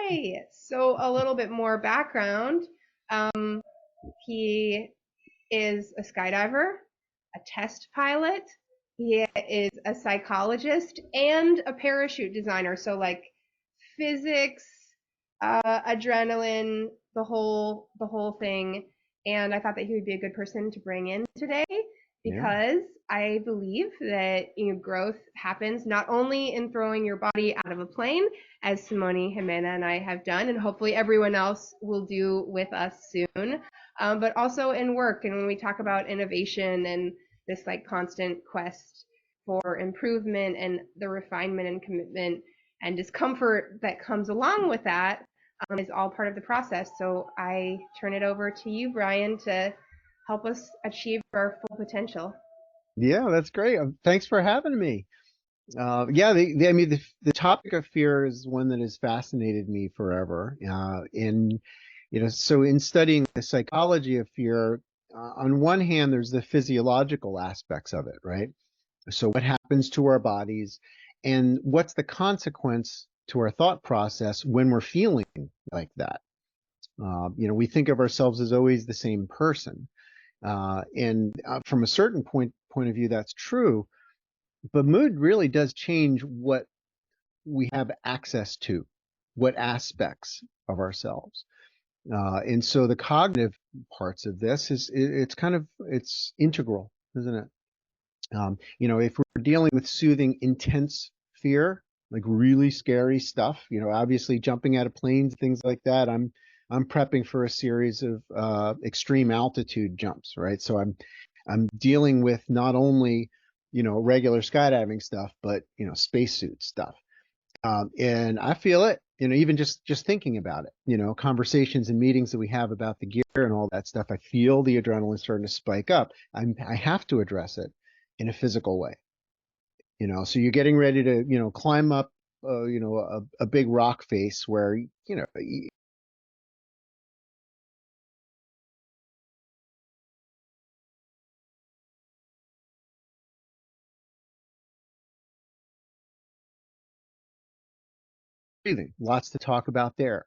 Hi. So a little bit more background. Um, he is a skydiver, a test pilot. He is a psychologist and a parachute designer. So like physics, adrenaline, the whole thing. And I thought that he would be a good person to bring in today Yeah. because I believe that growth happens not only in throwing your body out of a plane, as Simone Jimena and I have done, and hopefully everyone else will do with us soon, but also in work. And when we talk about innovation and this like constant quest for improvement and the refinement and commitment and discomfort that comes along with that is all part of the process. So I turn it over to you, Brian, to help us achieve our full potential. Yeah, that's great. Thanks for having me. Yeah, I mean, the topic of fear is one that has fascinated me forever. So in studying the psychology of fear, on one hand, there's the physiological aspects of it, right? So what happens to our bodies, and what's the consequence to our thought process when we're feeling like that? We think of ourselves as always the same person. And from a certain point of view, that's true. But mood really does change what we have access to, what aspects of ourselves. And so the cognitive parts of this it's integral, isn't it? If we're dealing with soothing intense fear, like really scary stuff, obviously jumping out of planes, things like that, I'm prepping for a series of extreme altitude jumps, right? So I'm dealing with not only, regular skydiving stuff, but spacesuit stuff. And I feel it, even just thinking about it, conversations and meetings that we have about the gear and all that stuff. I feel the adrenaline starting to spike up. I have to address it in a physical way, So you're getting ready to, climb up, a big rock face where, breathing, lots to talk about there.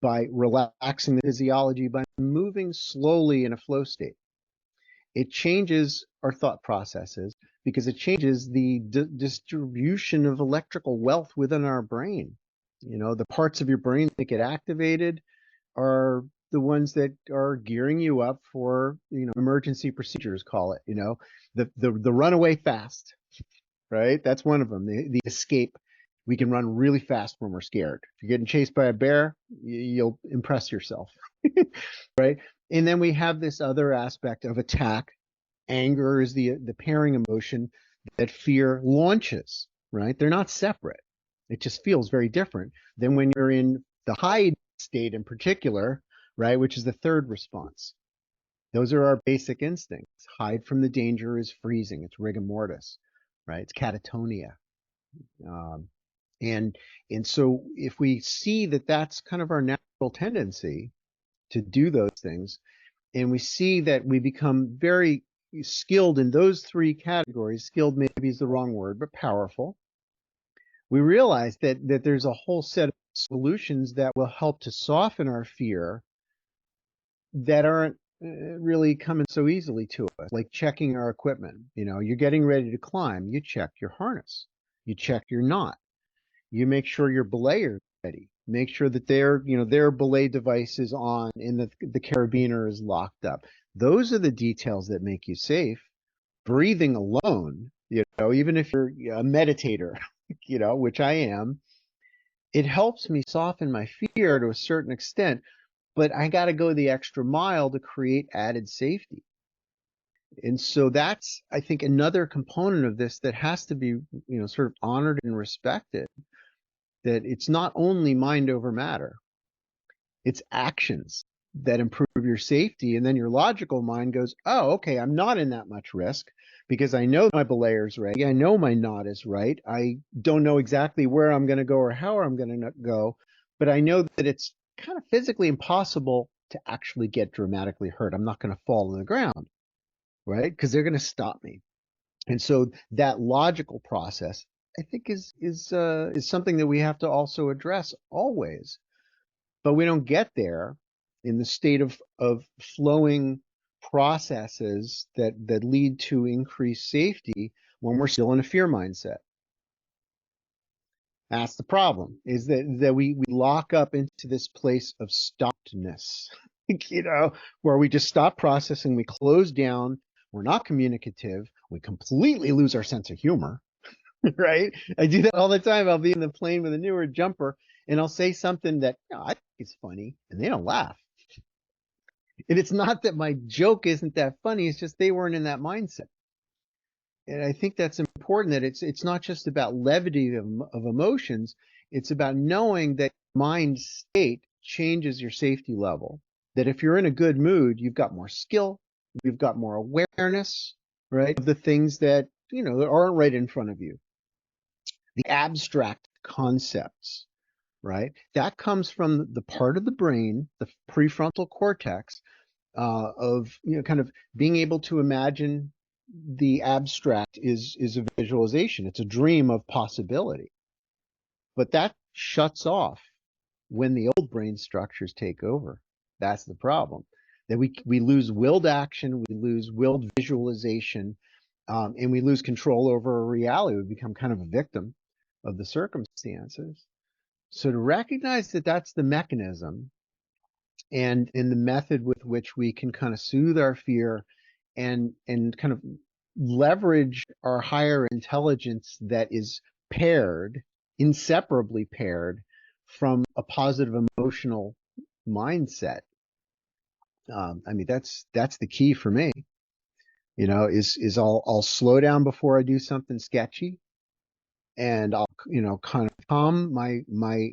By relaxing the physiology, by moving slowly in a flow state, it changes our thought processes because it changes the distribution of electrical wealth within our brain. The parts of your brain that get activated are the ones that are gearing you up for, emergency procedures, call it, the runaway fast, right? That's one of them. The escape. We can run really fast when we're scared. If you're getting chased by a bear, you'll impress yourself, right? And then we have this other aspect of attack. Anger is the pairing emotion that fear launches, right? They're not separate. It just feels very different than when you're in the hide state in particular, right? Which is the third response. Those are our basic instincts. Hide from the danger is freezing. It's rigor mortis, right? It's catatonia. Um, and and so if we see that that's kind of our natural tendency to do those things, and we see that we become very skilled in those three categories, skilled maybe is the wrong word, but powerful, we realize that there's a whole set of solutions that will help to soften our fear that aren't really coming so easily to us, like checking our equipment. You're getting ready to climb, you check your harness, you check your knot, you make sure your belayer's ready, make sure that their belay device is on and the carabiner is locked up. Those are the details that make you safe. Breathing alone, even if you're a meditator, which I am, it helps me soften my fear to a certain extent, but I got to go the extra mile to create added safety. And so that's, I think, another component of this that has to be, sort of honored and respected, that it's not only mind over matter, it's actions that improve your safety. And then your logical mind goes, oh, okay, I'm not in that much risk because I know my belayer's ready. I know my knot is right. I don't know exactly where I'm going to go or how I'm going to go, but I know that it's kind of physically impossible to actually get dramatically hurt. I'm not going to fall on the ground, right? Because they're going to stop me. And so that logical process I think is something that we have to also address always. But we don't get there in the state of flowing processes that lead to increased safety when we're still in a fear mindset. That's the problem, is that we lock up into this place of stoppedness, where we just stop processing, we close down, we're not communicative, we completely lose our sense of humor, right? I do that all the time. I'll be in the plane with a newer jumper and I'll say something that I think is funny and they don't laugh. And it's not that my joke isn't that funny, it's just they weren't in that mindset. And I think that's important, that it's not just about levity of emotions, it's about knowing that mind state changes your safety level. That if you're in a good mood, you've got more skill, you've got more awareness, right, of the things that, that aren't right in front of you. The abstract concepts, right? That comes from the part of the brain, the prefrontal cortex, of kind of being able to imagine. The abstract is a visualization. It's a dream of possibility. But that shuts off when the old brain structures take over. That's the problem. That we lose willed action, we lose willed visualization, and we lose control over reality. We become kind of a victim of the circumstances. So to recognize that that's the mechanism, and in the method with which we can kind of soothe our fear and kind of leverage our higher intelligence that is paired, inseparably paired from a positive emotional mindset. I mean, that's the key for me. Is I'll slow down before I do something sketchy, and I'll kind of calm my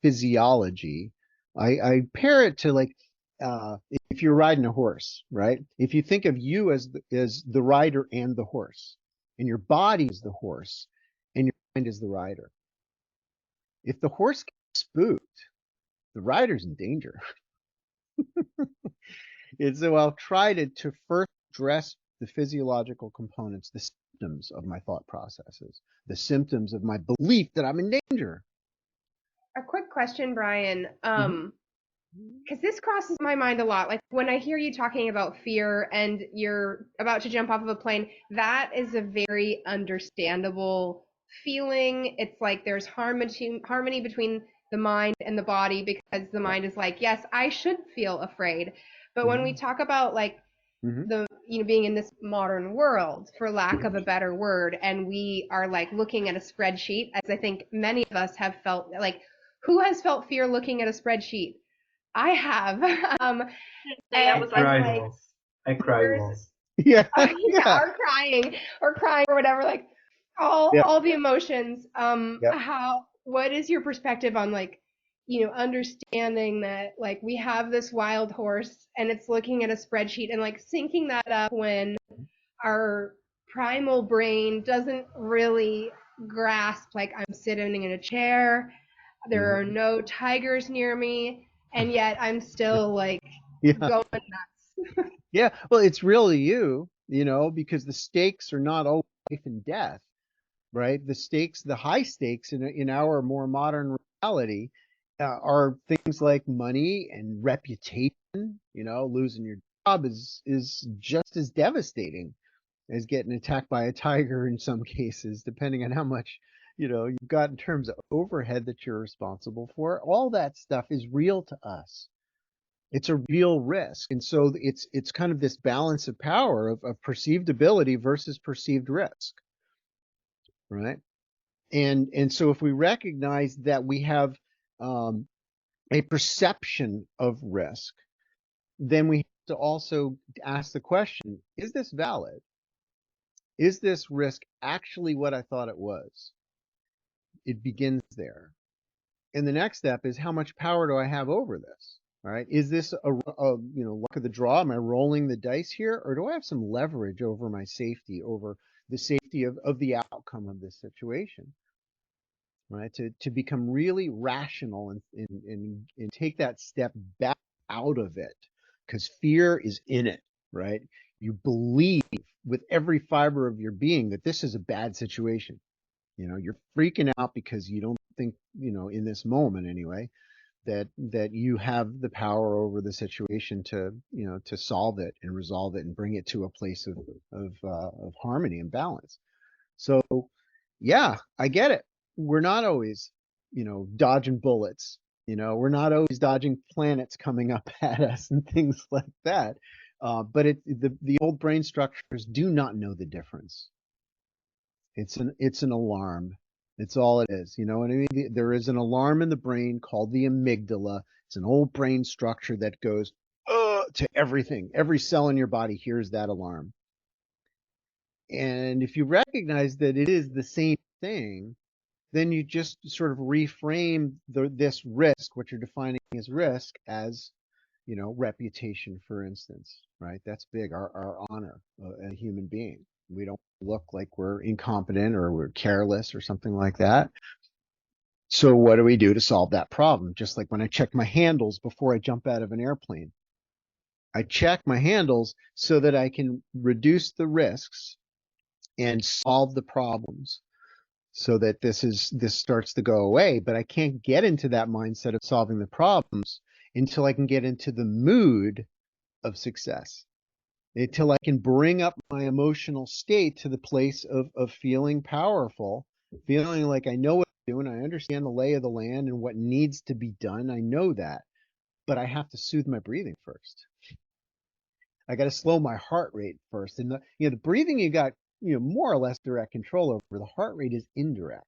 physiology. I pair it to, like, if you're riding a horse, right? If you think of you as the rider and the horse, and your body is the horse, and your mind is the rider. If the horse gets spooked, the rider's in danger. And so I'll try to first address the physiological components, the symptoms of my thought processes, the symptoms of my belief that I'm in danger. A quick question, Brian. Mm-hmm. Because this crosses my mind a lot. Like when I hear you talking about fear and you're about to jump off of a plane, that is a very understandable feeling. It's like there's harmony between the mind and the body, because the Yeah. mind is like, yes, I should feel afraid. But when we Mm-hmm. talk about like Mm-hmm. the being in this modern world, for lack of Mm-hmm. a better word, and we are like looking at a spreadsheet, as I think many of us have felt. Like, who has felt fear looking at a spreadsheet? I have. um Say that and was like Cried like once. I cried there's once. Yeah. yeah, Yeah. or crying or whatever, like Yeah. all the emotions. Yeah. How what is your perspective on, like, understanding that, like, we have this wild horse and it's looking at a spreadsheet, and like syncing that up when our primal brain doesn't really grasp, like, I'm sitting in a chair, there are Mm-hmm. no tigers near me, and yet I'm still like Yeah. going nuts. Yeah. Well, it's really you, because the stakes are not always life and death, right? The stakes, the high stakes in our more modern reality, are things like money and reputation. Losing your job is just as devastating as getting attacked by a tiger in some cases, depending on how much, you've got in terms of overhead that you're responsible for. All that stuff is real to us. It's a real risk. And so it's kind of this balance of power of perceived ability versus perceived risk, right? And so if we recognize that we have, um, a perception of risk, then we have to also ask the question, is this valid? Is this risk actually what I thought it was? It begins there. And the next step is, how much power do I have over this? All right. Is this luck of the draw? Am I rolling the dice here? Or do I have some leverage over my safety, over the safety of the outcome of this situation? Right. To become really rational and take that step back out of it, because fear is in it, right? You believe with every fiber of your being that this is a bad situation. You're freaking out because you don't think, in this moment anyway, that you have the power over the situation to solve it and resolve it and bring it to a place of harmony and balance. So yeah, I get it. We're not always, dodging bullets. We're not always dodging planets coming up at us and things like that. But the old brain structures do not know the difference. It's an alarm. It's all it is. You know what I mean? There is an alarm in the brain called the amygdala. It's an old brain structure that goes to everything. Every cell in your body hears that alarm. And if you recognize that it is the same thing, then you just sort of reframe this risk, what you're defining as risk, as reputation, for instance, right? That's big. Our honor, a human being. We don't look like we're incompetent or we're careless or something like that. So what do we do to solve that problem? Just like when I check my handles before I jump out of an airplane, I check my handles so that I can reduce the risks and solve the problems so that this starts to go away. But I can't get into that mindset of solving the problems until I can get into the mood of success, until I can bring up my emotional state to the place of feeling powerful, feeling like I know what I'm doing, I understand the lay of the land and what needs to be done. I know that, but I have to soothe my breathing first. I got to slow my heart rate first. And the breathing you got, more or less direct control over. The heart rate is indirect.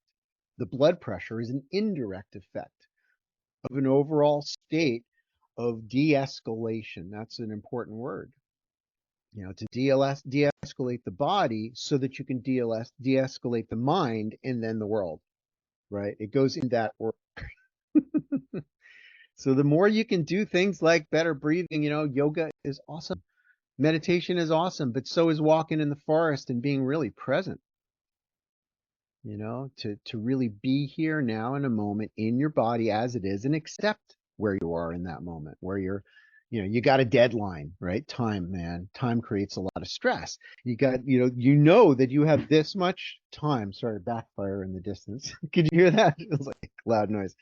The blood pressure is an indirect effect of an overall state of de-escalation. That's an important word. To de-escalate the body so that you can de-escalate the mind and then the world, right? It goes in that order. So the more you can do things like better breathing, yoga is awesome. Meditation is awesome, but so is walking in the forest and being really present, to really be here now in a moment in your body as it is and accept where you are in that moment, where you got a deadline, right? Time, man. Time creates a lot of stress. You got, that you have this much time. Sorry, backfire in the distance. Could you hear that? It was like loud noise.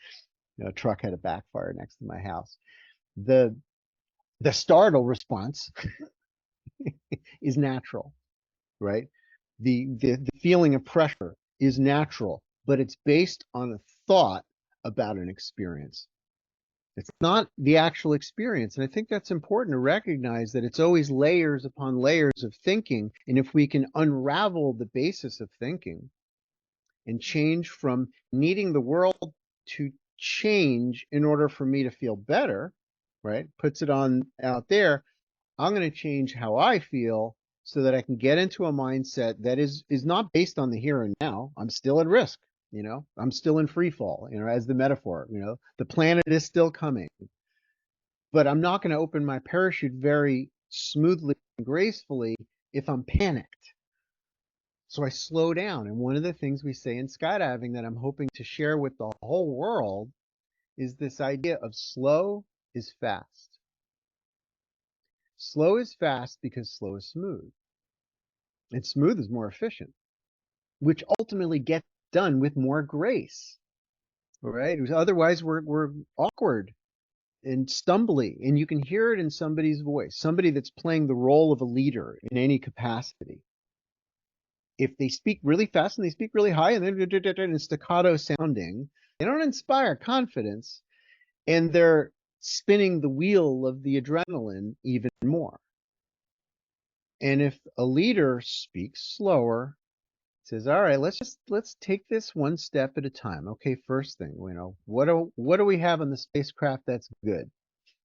A truck had a backfire next to my house. The startle response is natural, right? The feeling of pressure is natural, but it's based on a thought about an experience. It's not the actual experience. And I think that's important to recognize that it's always layers upon layers of thinking. And if we can unravel the basis of thinking and change from needing the world to change in order for me to feel better, right? Puts it on out there. I'm going to change how I feel so that I can get into a mindset that is not based on the here and now. I'm still at risk. I'm still in free fall, as the metaphor, the planet is still coming, but I'm not going to open my parachute very smoothly and gracefully if I'm panicked. So I slow down. And one of the things we say in skydiving that I'm hoping to share with the whole world is this idea of slow is fast. Slow is fast because slow is smooth. And smooth is more efficient, which ultimately gets done with more grace. Right? Otherwise, we're awkward and stumbly, and you can hear it in somebody's voice, somebody that's playing the role of a leader in any capacity. If they speak really fast and they speak really high and then staccato sounding, they don't inspire confidence, and they're spinning the wheel of the adrenaline even more. And if a leader speaks slower, says, all right, let's take this one step at a time. Okay, first thing, what do we have on the spacecraft that's good?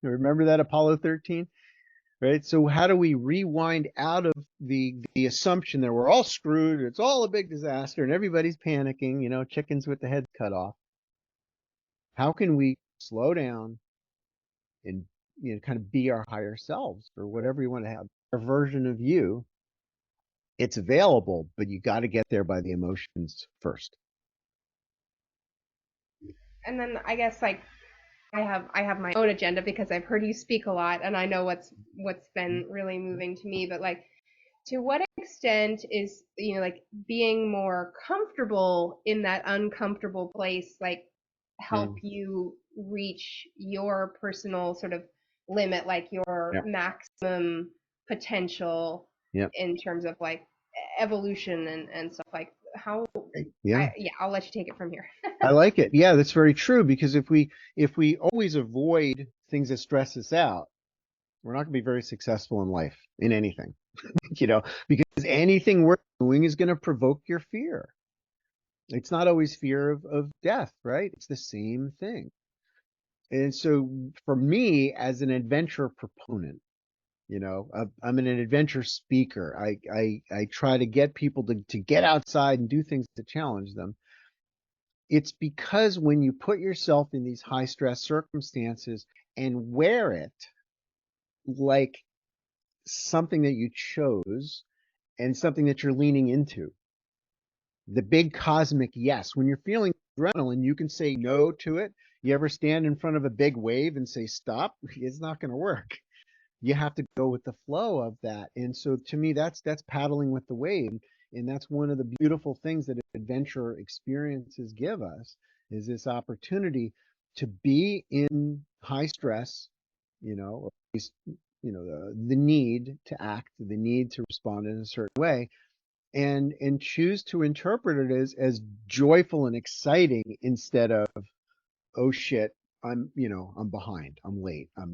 Remember that Apollo 13? Right? So how do we rewind out of the assumption that we're all screwed, it's all a big disaster, and everybody's panicking, chickens with the heads cut off? How can we slow down and kind of be our higher selves, or whatever you want to have, a version of you? It's available, but you got to get there by the emotions first. And then I guess like I have my own agenda because I've heard you speak a lot and I know what's been really moving to me, but like to what extent extent is, like being more comfortable in that uncomfortable place, like help Mm, you reach your personal sort of limit, like your yeah. maximum potential Yeah. in terms of like evolution and stuff like how Yeah. yeah, I'll let you take it from here. I like it. Yeah, that's very true because if we always avoid things that stress us out, we're not going to be very successful in life in anything, because anything we're doing is going to provoke your fear. It's not always fear of death, right? It's the same thing. And so for me as an adventure proponent, I'm an adventure speaker. I try to get people to get outside and do things to challenge them. It's because when you put yourself in these high stress circumstances and wear it like something that you chose and something that you're leaning into, the big cosmic yes, when you're feeling adrenaline, you can say no to it. You ever stand in front of a big wave and say stop? It's not going to work. You have to go with the flow of that. And so to me, that's paddling with the wave. And that's one of the beautiful things that adventure experiences give us is this opportunity to be in high stress, or at least, the need to act, the need to respond in a certain way, and choose to interpret it as joyful and exciting instead of, oh shit, I'm behind, I'm late, I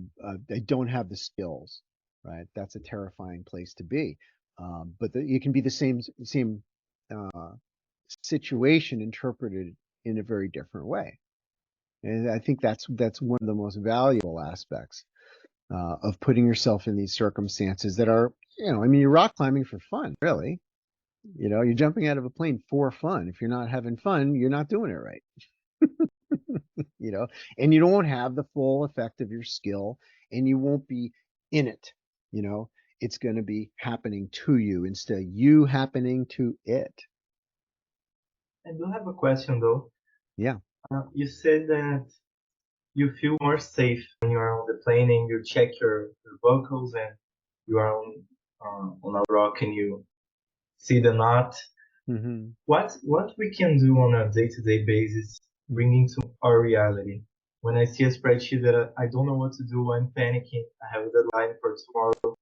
don't have the skills, right? That's a terrifying place to be. But it can be the same uh, situation interpreted in a very different way. And I think that's one of the most valuable aspects of putting yourself in these circumstances that are, I mean, you're rock climbing for fun, really. You're jumping out of a plane for fun. If you're not having fun, you're not doing it right. you know, and you won't have the full effect of your skill and you won't be in it. You know, it's going to be happening to you instead of you happening to it. I do have a question though. Yeah. You said that you feel more safe when you are on the plane and you check your vocals and you are on a rock and you see the knot. Hmm. What we can do on a day-to-day basis, bringing to our reality. When I see a spreadsheet that I don't know what to do, I'm panicking. I have a deadline for tomorrow.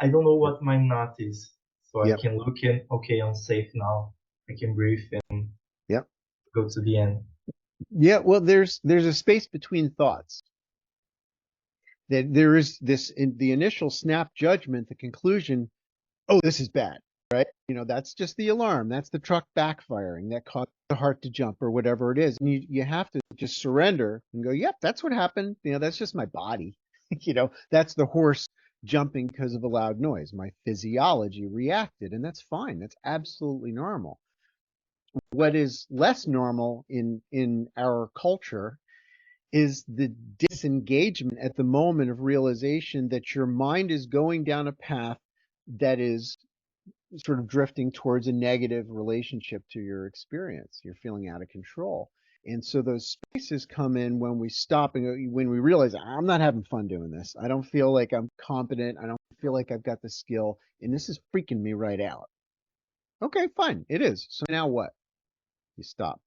I don't know Yep. what my knot is, so I Yep. can look in. Okay, I'm safe now. I can breathe and Yep. go to the end. Yeah. Well, there's a space between thoughts. That there is this in the initial snap judgment, the conclusion, oh, this is bad, right? That's just the alarm. That's the truck backfiring that caused the heart to jump or whatever it is. And you have to just surrender and go, yep, that's what happened. That's just my body. That's the horse jumping because of a loud noise. My physiology reacted, and that's fine. That's absolutely normal. What is less normal in our culture is the disengagement at the moment of realization that your mind is going down a path that is sort of drifting towards a negative relationship to your experience. You're feeling out of control. And so those spaces come in when we stop and when we realize I'm not having fun doing this. I don't feel like I'm competent. I don't feel like I've got the skill. And this is freaking me right out. Okay, fine. It is. So now what? You stop.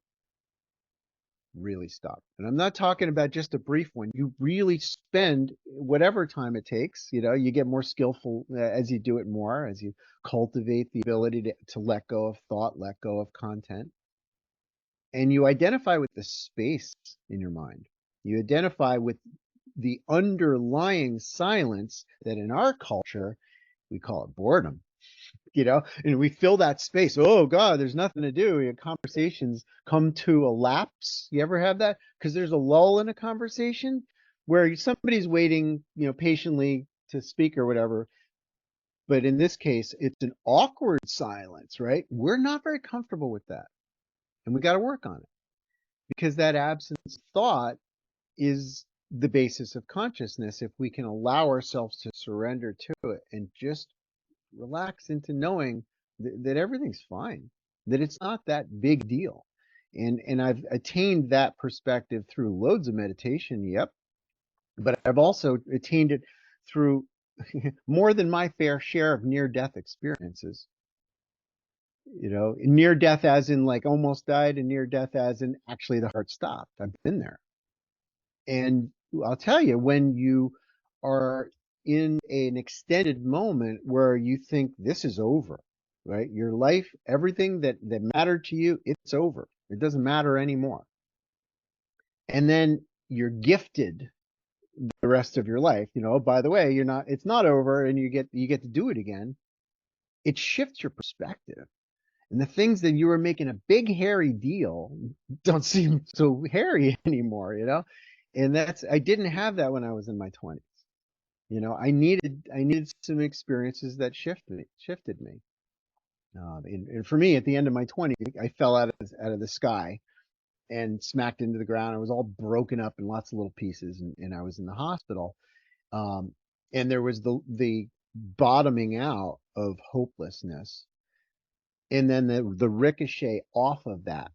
Really stop. And I'm not talking about just a brief one. You really spend whatever time it takes. You get more skillful as you do it more, as you cultivate the ability to let go of thought, let go of content. And you identify with the space in your mind. You identify with the underlying silence that in our culture, we call it boredom. And we fill that space. Oh God, there's nothing to do. Your conversations come to a lapse. You ever have that? Because there's a lull in a conversation where somebody's waiting, patiently to speak or whatever. But in this case, it's an awkward silence, right? We're not very comfortable with that. And we got to work on it because that absence of thought is the basis of consciousness. If we can allow ourselves to surrender to it and just relax into knowing that everything's fine, that it's not that big deal. And I've attained that perspective through loads of meditation, yep, but I've also attained it through more than my fair share of near-death experiences. Near death as in like almost died, and near death as in actually the heart stopped. I've been there. And I'll tell you, when you are in an extended moment where you think this is over, right? Your life, everything that mattered to you, it's over. It doesn't matter anymore. And then you're gifted the rest of your life. By the way, it's not over, and you get to do it again. It shifts your perspective. And the things that you were making a big hairy deal don't seem so hairy anymore, And I didn't have that when I was in my 20s. I needed some experiences that shifted me. And for me, at the end of my 20s, I fell out of the sky and smacked into the ground. I was all broken up in lots of little pieces, and I was in the hospital. Um, and there was the bottoming out of hopelessness, and then the ricochet off of that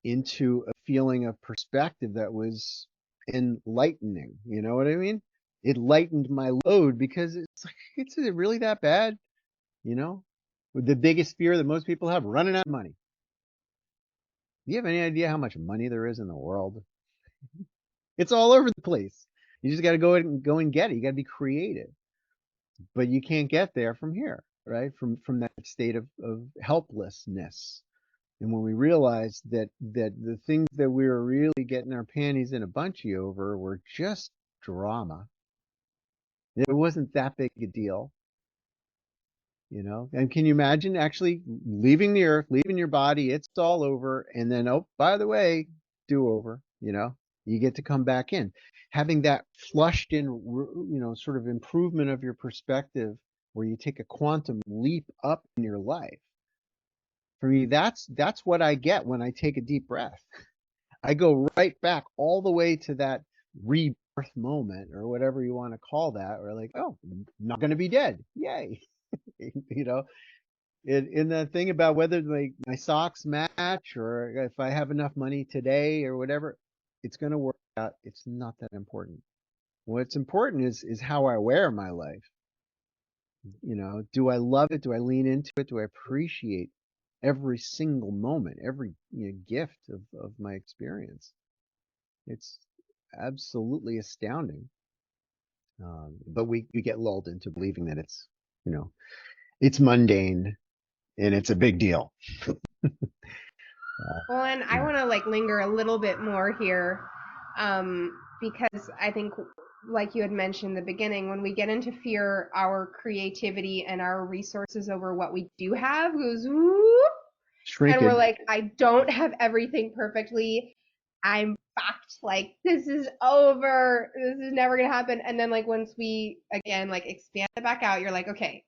into a feeling of perspective that was enlightening. You know what I mean? It lightened my load, because it's like, is it really that bad? With the biggest fear that most people have, running out of money. Do you have any idea how much money there is in the world? It's all over the place. You just got to go and get it. You got to be creative, but you can't get there from here, right? From that state of helplessness. And when we realized that the things that we were really getting our panties in a bunchy over were just drama, it wasn't that big a deal, And can you imagine actually leaving the earth, leaving your body, it's all over, and then, oh, by the way, do over, you get to come back in. Having that flushed in, sort of improvement of your perspective, where you take a quantum leap up in your life. For me, that's what I get when I take a deep breath. I go right back all the way to that rebirth moment, or whatever you want to call that, or like, oh, I'm not going to be dead. Yay. In the thing about whether my socks match, or if I have enough money today or whatever, it's going to work out. It's not that important. What's important is how I wear my life. Do I love it? Do I lean into it? Do I appreciate every single moment, every gift of my experience? It's absolutely astounding. But we get lulled into believing that it's mundane and it's a big deal. Well, and I want to linger a little bit more here, because I think, like you had mentioned in the beginning, when we get into fear, our creativity and our resources over what we do have goes whoop, and we're Shrinkage. like, I don't have everything perfectly. I'm fucked. This is over. This is never gonna happen. And then once we again expand it back out, you're like, okay,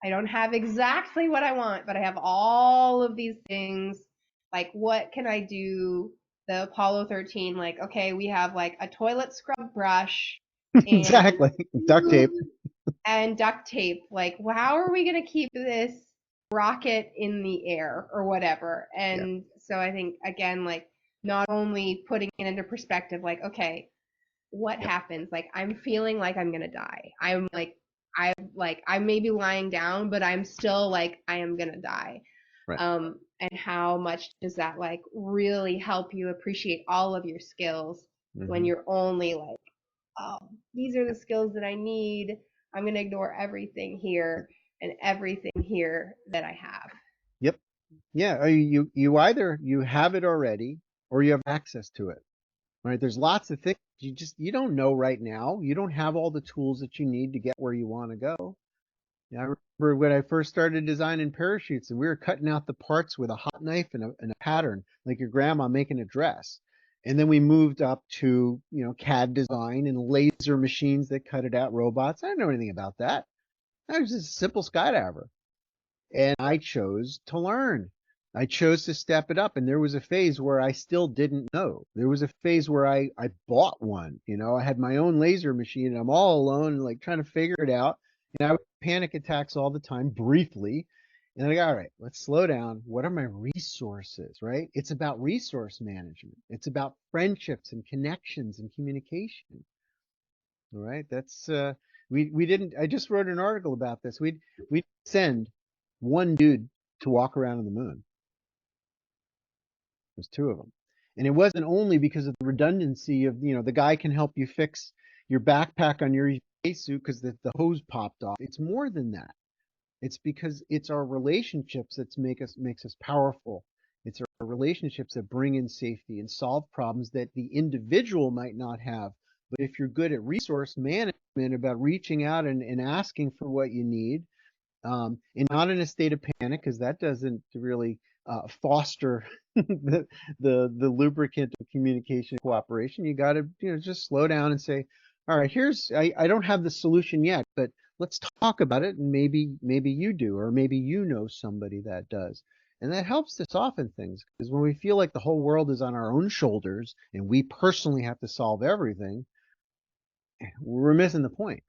I don't have exactly what I want, but I have all of these things. What can I do? The Apollo 13, okay, we have a toilet scrub brush and Exactly. Duct tape. and duct tape. How are we going to keep this rocket in the air or whatever? Yeah. And so I think, again, not only putting it into perspective, okay, what Yep. happens? I'm feeling like I'm gonna die. I may be lying down, but I'm still I am gonna die. Right. And how much does that really help you appreciate all of your skills when Mm-hmm. you're only oh, these are the skills that I need. I'm gonna ignore everything here and everything here that I have. Yep. Yeah. You either you have it already, or you have access to it. Right. There's lots of things you don't know right now. You don't have all the tools that you need to get where you want to go. Yeah, I remember when I first started designing parachutes, and we were cutting out the parts with a hot knife and a pattern, like your grandma making a dress. And then we moved up to, CAD design and laser machines that cut it out, robots. I didn't know anything about that. I was just a simple skydiver. And I chose to learn. I chose to step it up. And there was a phase where I still didn't know. There was a phase where I bought one. I had my own laser machine, and I'm all alone, trying to figure it out. And I would have panic attacks all the time, briefly. And I go, all right, let's slow down. What are my resources, right? It's about resource management. It's about friendships and connections and communication. All right. That's we didn't I just wrote an article about this. We'd send one dude to walk around on the moon. There's two of them. And it wasn't only because of the redundancy of, the guy can help you fix your backpack on your suit because the hose popped off. It's more than that. It's because it's our relationships that makes us powerful. It's our relationships that bring in safety and solve problems that the individual might not have. But if you're good at resource management, about reaching out and asking for what you need, and not in a state of panic, because that doesn't really foster the lubricant of communication and cooperation. You got to just slow down and say, all right, I don't have the solution yet, but let's talk about it, and maybe you do, or maybe you know somebody that does. And that helps to soften things, because when we feel like the whole world is on our own shoulders and we personally have to solve everything, we're missing the point,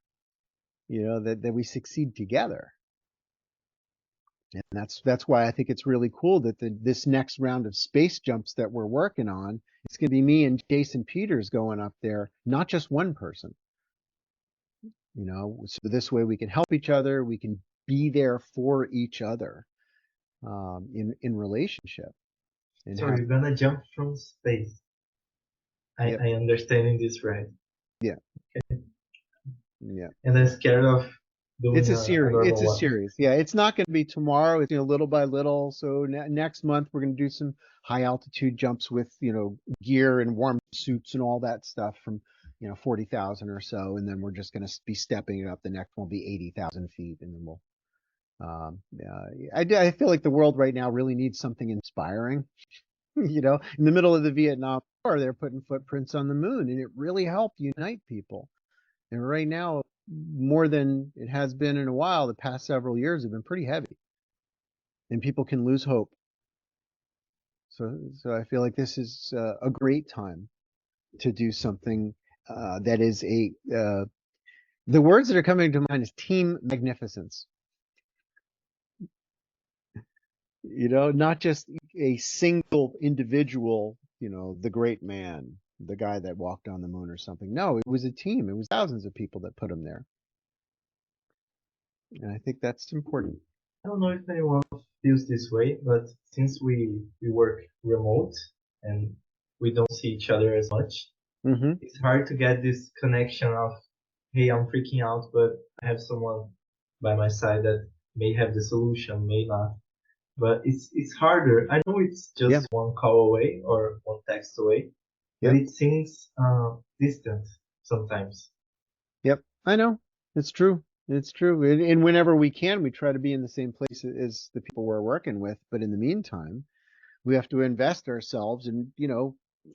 that we succeed together. And that's why I think it's really cool that this next round of space jumps that we're working on, it's going to be me and Jason Peters going up there, not just one person. So this way we can help each other, we can be there for each other in relationship. And So you're gonna jump from space. Yep. I understanding this right? Yeah. Okay. Yeah. And I'm scared of doing It's a series. normal It's a one. series. Yeah, it's not going to be tomorrow. It's little by little. So next month we're going to do some high altitude jumps with gear and warm suits and all that stuff from 40,000 or so, and then we're just going to be stepping it up. The next one will be 80,000 feet, and then we'll. I feel like the world right now really needs something inspiring. In the middle of the Vietnam War, they're putting footprints on the moon, and it really helped unite people. And right now, more than it has been in a while, the past several years have been pretty heavy, and people can lose hope. So I feel like this is a great time to do something that is the words that are coming to mind is team magnificence. Not just a single individual, the great man, the guy that walked on the moon or something. No, it was a team. It was thousands of people that put him there. And I think that's important. I don't know if anyone feels this way, but since we work remote and we don't see each other as much, it's hard to get this connection of, hey, I'm freaking out, but I have someone by my side that may have the solution, may not. But it's harder. I know it's just one call away or one text away, but it seems distant sometimes. Yep, I know. It's true. It's true. And whenever we can, we try to be in the same place as the people we're working with. But in the meantime, we have to invest ourselves and,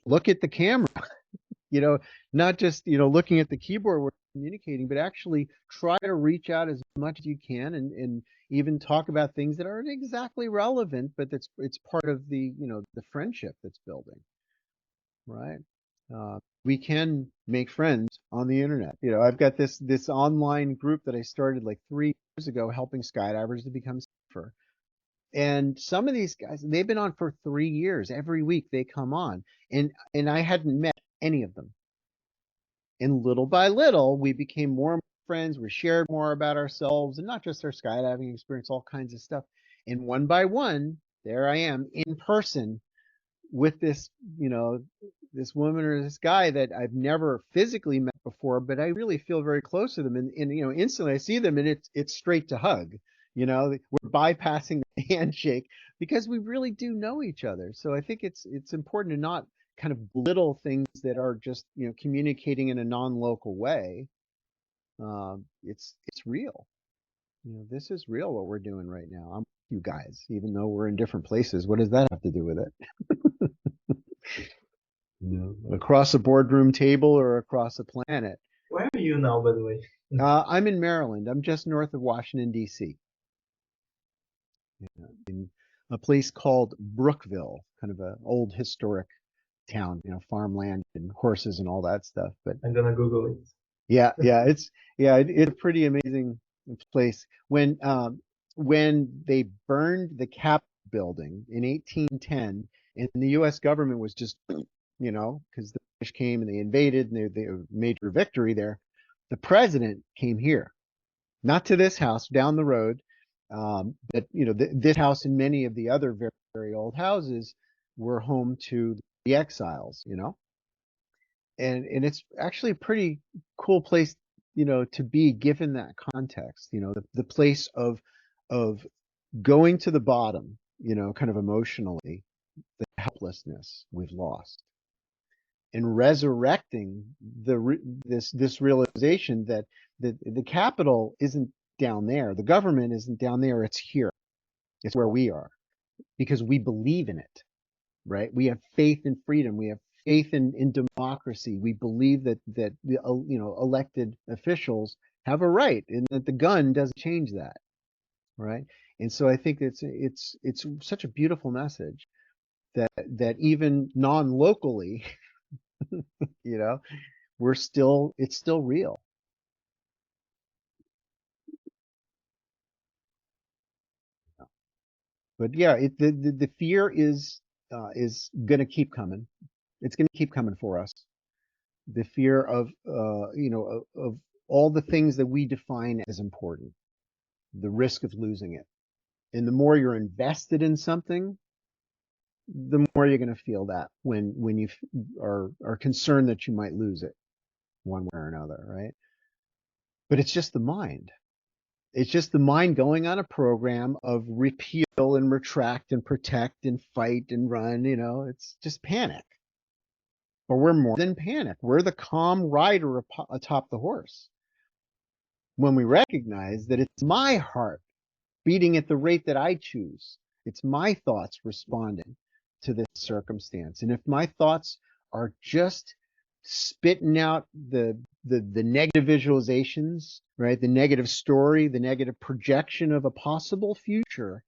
look at the camera, not just, looking at the keyboard we're communicating, but actually try to reach out as much as you can and even talk about things that aren't exactly relevant, but it's part of the, the friendship that's building, right? We can make friends on the internet. I've got this online group that I started like 3 years ago, helping skydivers to become safer. And some of these guys, they've been on for 3 years. Every week they come on, and I hadn't met any of them. And little by little, we became more and more friends. We shared more about ourselves, and not just our skydiving experience, all kinds of stuff. And one by one, there I am in person with this, this woman or this guy that I've never physically met before, but I really feel very close to them. And instantly I see them, and it's straight to hug. We're bypassing the handshake because we really do know each other. So I think it's important to not kind of belittle things that are just, communicating in a non-local way. It's real. This is real what we're doing right now. I'm with you guys, even though we're in different places. What does that have to do with it? Across a boardroom table or across a planet. Where are you now, by the way? I'm in Maryland. I'm just north of Washington, D.C. In a place called Brookville, kind of an old historic town, farmland and horses and all that stuff. But I'm gonna Google it. it's a pretty amazing place. When they burned the Capitol building in 1810, and the U.S. government was just, because the British came and they invaded and they major victory there. The president came here, not to this house, down the road, But this house and many of the other very, very old houses were home to the exiles, and it's actually a pretty cool place, to be given that context, the place of going to the bottom, kind of emotionally, the helplessness we've lost, and resurrecting this realization that the capital isn't down there, the government isn't down there, it's here, it's where we are, because we believe in it, right? We have faith in freedom, we have faith in democracy, we believe that the elected officials have a right, and that the gun doesn't change that, right? And so I think it's such a beautiful message that even non-locally, you know, it's still real. But yeah, the fear is going to keep coming. It's going to keep coming for us. The fear of of all the things that we define as important, the risk of losing it. And the more you're invested in something, the more you're going to feel that when you are concerned that you might lose it one way or another, right? But it's just the mind. It's just the mind going on a program of repeal and retract and protect and fight and run, it's just panic. But we're more than panic. We're the calm rider atop the horse. When we recognize that it's my heart beating at the rate that I choose, it's my thoughts responding to this circumstance. And if my thoughts are just spitting out the negative visualizations, right? The negative story, the negative projection of a possible future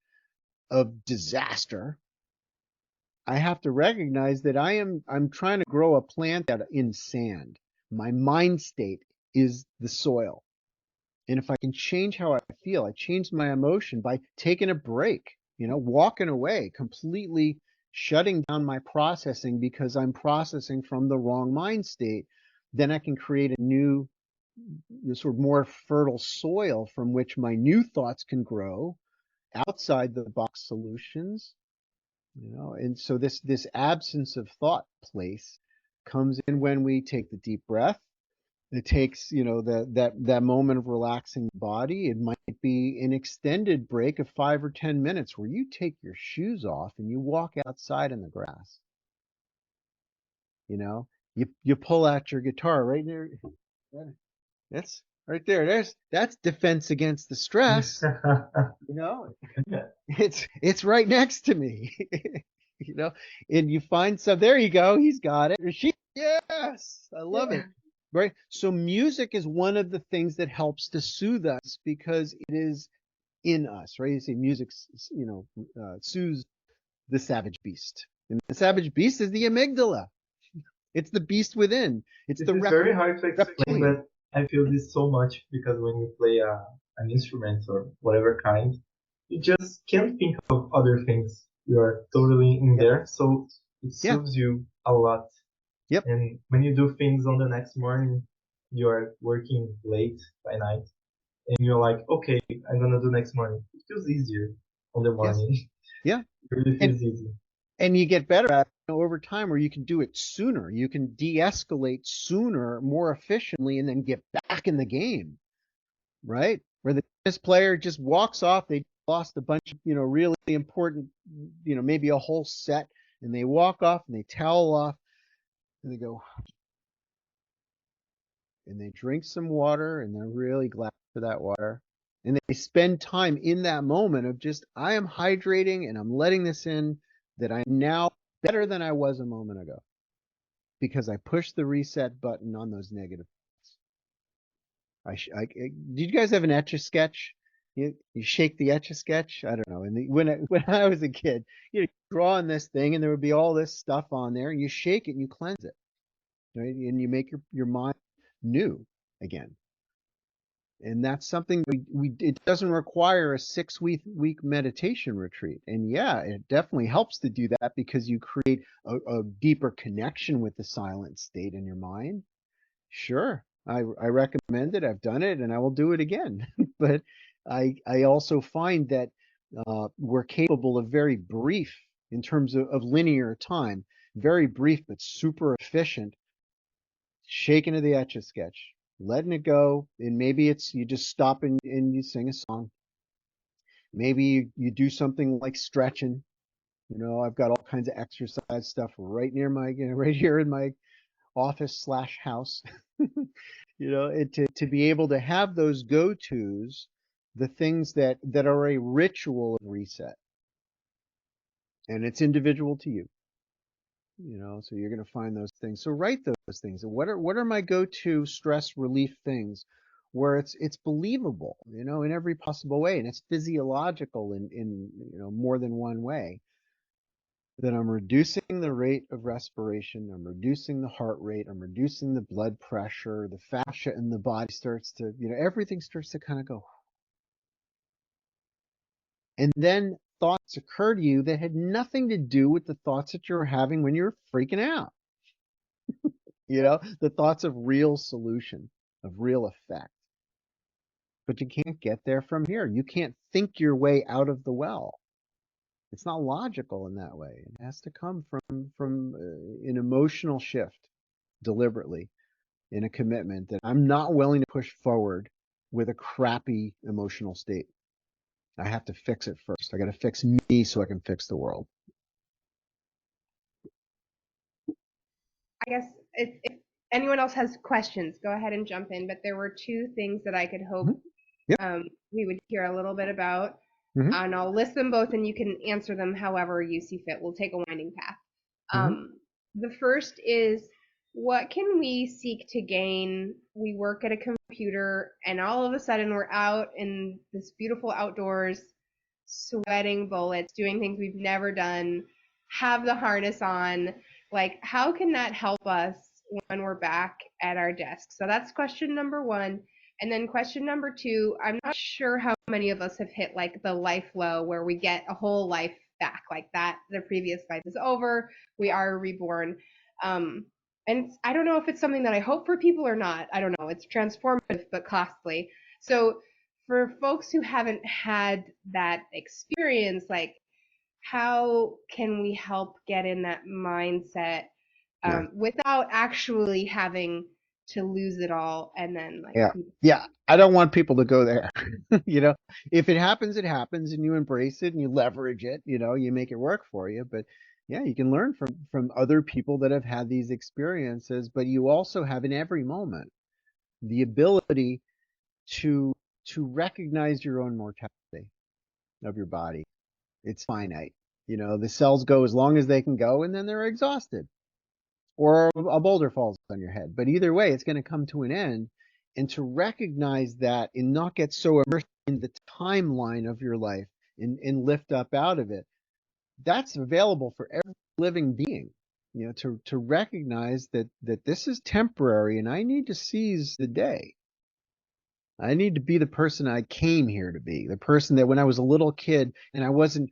of disaster, I have to recognize that I'm trying to grow a plant out in sand. My mind state is the soil. And if I can change how I feel, I change my emotion by taking a break, walking away, completely shutting down my processing because I'm processing from the wrong mind state, then I can create a new, sort of more fertile soil from which my new thoughts can grow, outside the box solutions, and so this absence of thought place comes in when we take the deep breath. It takes, that moment of relaxing the body. It might be an extended break of 5 or 10 minutes where you take your shoes off and you walk outside in the grass. You pull out your guitar right there. That's right there. That's defense against the stress. It's right next to me. And you find some, there you go, he's got it. Or she, yes, I love it. Right. So music is one of the things that helps to soothe us because it is in us, right? You say music, soothes the savage beast. And the savage beast is the amygdala. It's the beast within. It's the very hard to explain, reptilian. but I feel this so much because when you play an instrument or whatever kind, you just can't think of other things. You are totally in there, so it soothes you a lot. Yep. And when you do things on the next morning, you are working late by night, and you're like, okay, I'm gonna do next morning. It feels easier on the morning. Yeah. It really feels easy. And you get better at it over time, where you can do it sooner. You can de-escalate sooner, more efficiently, and then get back in the game, right? Where the tennis player just walks off, they lost a bunch of, really important, maybe a whole set, and they walk off and they towel off and they go, and they drink some water and they're really glad for that water. And they spend time in that moment of just, I am hydrating and I'm letting this in, that I'm now better than I was a moment ago because I pushed the reset button on those negative thoughts. Did you guys have an Etch-a-Sketch? You shake the Etch-a-Sketch? I don't know. And when I was a kid, you draw on this thing and there would be all this stuff on there, and you shake it and you cleanse it, right? And you make your mind new again. And that's something it doesn't require a 6-week meditation retreat. And yeah, it definitely helps to do that because you create a deeper connection with the silent state in your mind. Sure, I recommend it. I've done it and I will do it again. But I also find that we're capable of very brief, in terms of linear time, very brief but super efficient, shaking of the Etch-a-Sketch, letting it go, and maybe it's you just stop and you sing a song. Maybe you do something like stretching. I've got all kinds of exercise stuff right near right here in my office/house. To be able to have those go-tos, the things that are a ritual of reset, and it's individual to you. So you're going to find those things. So write those things. What are my go-to stress relief things, where it's believable, in every possible way, and it's physiological in more than one way. That I'm reducing the rate of respiration, I'm reducing the heart rate, I'm reducing the blood pressure, the fascia in the body starts to, everything starts to kind of go. And then thoughts occur to you that had nothing to do with the thoughts that you were having when you were freaking out. The thoughts of real solution, of real effect. But you can't get there from here. You can't think your way out of the well. It's not logical in that way. It has to come from an emotional shift, deliberately, in a commitment that I'm not willing to push forward with a crappy emotional state. I have to fix it first. I got to fix me so I can fix the world. I guess if anyone else has questions, go ahead and jump in. But there were two things that I could hope we would hear a little bit about. And I'll list them both, and you can answer them however you see fit. We'll take a winding path. The first is, what can we seek to gain? We work at a computer, and all of a sudden we're out in this beautiful outdoors, sweating bullets, doing things we've never done, have the harness on. Like, how can that help us when we're back at our desk? So that's question number one. And then question number two, I'm not sure how many of us have hit like the life low where we get a whole life back, like that the previous life is over, we are reborn. And I don't know if it's something that I hope for people or not. I don't know. It's transformative but costly. So for folks who haven't had that experience, like, how can we help get in that mindset without actually having to lose it all and then like yeah I don't want people to go there. If it happens, it happens, and you embrace it and you leverage it, you make it work for you. But yeah, you can learn from other people that have had these experiences, but you also have in every moment the ability to recognize your own mortality of your body. It's finite. The cells go as long as they can go, and then they're exhausted, or a boulder falls on your head. But either way, it's going to come to an end. And to recognize that and not get so immersed in the timeline of your life and lift up out of it, that's available for every living being. To recognize that this is temporary, and I need to seize the day. I need to be the person I came here to be, the person that when I was a little kid and I wasn't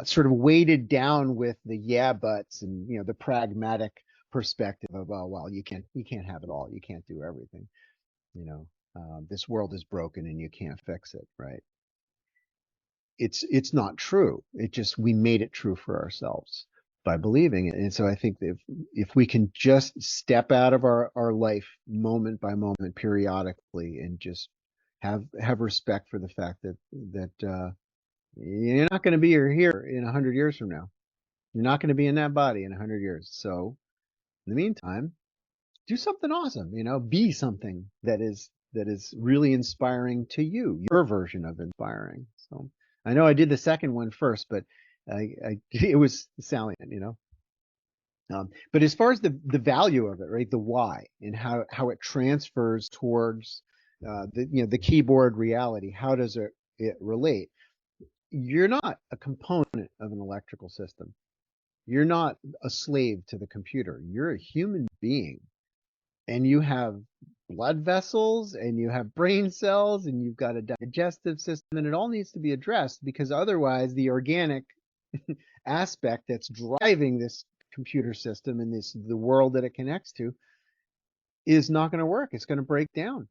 sort of weighted down with the yeah buts and the pragmatic perspective of, oh well, you can't have it all, you can't do everything, this world is broken and you can't fix it, right? It's not true. It just, we made it true for ourselves by believing it. And so I think that if we can just step out of our life moment by moment, periodically, and just have respect for the fact that you're not going to be here in 100 years from now. You're not going to be in that body in 100 years. So in the meantime, do something awesome. Be something that is really inspiring to you, your version of inspiring. So I know I did the second one first, but it was salient, but as far as the value of it, right, the why and how it transfers towards the keyboard reality, how does it relate? You're not a component of an electrical system. You're not a slave to the computer. You're a human being, and you have blood vessels, and you have brain cells, and you've got a digestive system, and it all needs to be addressed, because otherwise the organic aspect that's driving this computer system and the world that it connects to is not going to work. It's going to break down.